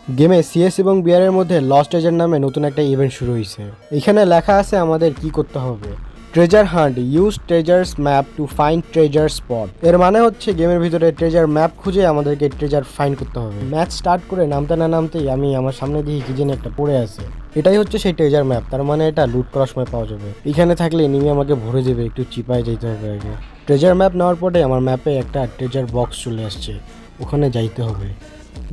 গেমে সিএস এবং বিআরের মধ্যে লস্ট ট্রেজার নামে নতুন একটা ইভেন্ট শুরু হয়েছে। এখানে লেখা আছে আমাদের কি করতে হবে। Treasure hunt, use treasures map to find treasure spot. এর মানে হচ্ছে গেমের ভিতরে ট্রেজার ম্যাপ খুঁজে আমাদেরকে ট্রেজার ফাইন্ড করতে হবে। ম্যাচ স্টার্ট করে নামতে না নামতেই আমি আমার সামনে দিয়ে কি যেন একটা পড়ে আছে। এটাই হচ্ছে সেই ট্রেজার ম্যাপ, তার মানে এটা লুট করার সময় পাওয়া যাবে। এখানে থাকলে এনিমি আমাকে ভরে দেবে, একটু চিপায় যেতে হবে আগে। ট্রেজার ম্যাপ নেওয়ার পরে আমার ম্যাপে একটা ট্রেজার বক্স চলে আসছে, ওখানে যাইতে হবে।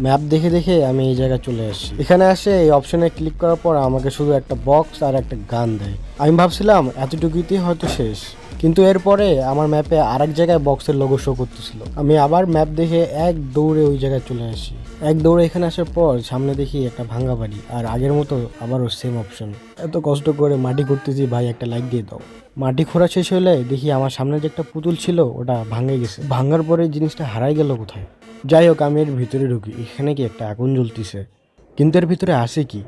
ম্যাপ দেখে দেখে আমি এই জায়গায় চলে আসছি। এখানে আসে এই অপশনে ক্লিক করার পর আমাকে শুধু একটা বক্স আর একটা গান দেয়। আমি ভাবছিলাম এতটুকুতেই হয়তো শেষ, কিন্তু এরপরে আমার ম্যাপে আরেক জায়গায় বক্সের লোগো শো করতেছিল। আমি আবার ম্যাপ দেখে এক দৌড়ে ওই জায়গায় চলে আসি। এক দৌড়ে এখানে আসার পর সামনে দেখি একটা ভাঙা বাড়ি, আর আগের মতো আবারও সেম অপশন। এত কষ্ট করে মাটি করতেছি ভাই, একটা লাইক দিয়ে দাও। মাটি খোঁড়া শেষ হলে দেখি আমার সামনে যে একটা পুতুল ছিল ওটা ভাঙে গেছে। ভাঙার পরে জিনিসটা হারাই গেল কোথায়। যাই হোক, আমি এর ভিতরে ঢুকি। এখানে কি একটা আগুন জ্বলতেছে, কিন্তু এর ভিতরে আসে কি?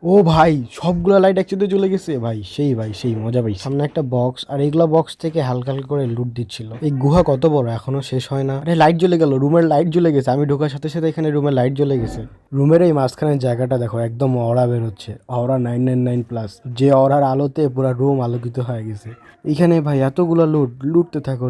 ও ভাই, সবগুলো লাইট একসাথে জ্বলে গেছে ভাই, সেই মজা পাই। সামনে একটা বক্স, আর এইগুলা বক্স থেকে হালকা হালকা করে লুট দিচ্ছিল। এই গুহা কত বড়, এখনো শেষ হয় না। আরে লাইট জ্বলে গেল, রুমের লাইট জ্বলে গেছে। আমি ঢোকার সাথে সাথে এখানে রুমের লাইট জ্বলে গেছে। রুমের এই মাঝখানের জায়গাটা দেখো, একদম অরা বের হচ্ছে, অরা 999+। যে অরার আলোতে পুরো রুম আলোকিত হয়ে গেছে। এখানে ভাই এতগুলো লুটতে থাকো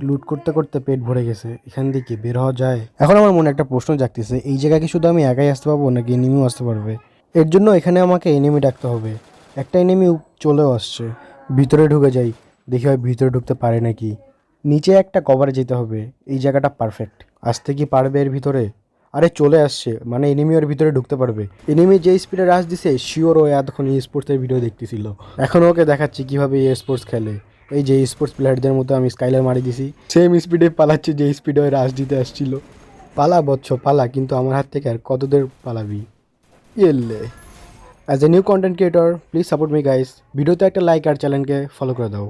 লুট করতে করতে পেট ভরে গেছে। এখান থেকে বের হওয়া যায়? এখন আমার মনে একটা প্রশ্ন জাগতেছে, এই জায়গায় কি শুধু আমি একাই আসতে পারবো নাকি এনিমিও আসতে পারবে? এর জন্য এখানে আমাকে এনিমি ডাকতে হবে। একটা এনিমি চলেও আসছে। ভিতরে ঢুকে যাই, দেখি হয় ভিতরে ঢুকতে পারে নাকি। নিচে একটা কভারে যেতে হবে। এই জায়গাটা পারফেক্ট। আসতে কি পারবে এর ভিতরে? আরে চলে আসছে, মানে এনিমি ওর ভিতরে ঢুকতে পারবে। এনিমি যে স্পিডে রাশ দিছে, শিওর ও এতক্ষণ স্পোর্টসের ভিডিও দেখতেছিল। এখন ওকে দেখাচ্ছি কিভাবে স্পোর্টস খেলে। এই যে স্পোর্টস প্লেয়ারদের মতো আমি স্কাইলার মারি দিছি, সেম স্পিডে পালাচ্ছে যে স্পিডে ওই রাশ দিতে আসছিল। পালা বচ্চ পালা, কিন্তু আমার হাত থেকে আর কত দূর পালাবি? ইয়েলে। As a new content creator please support me guys. ভিডিওতে একটা লাইক আর চ্যানেলকে ফলো করে দাও।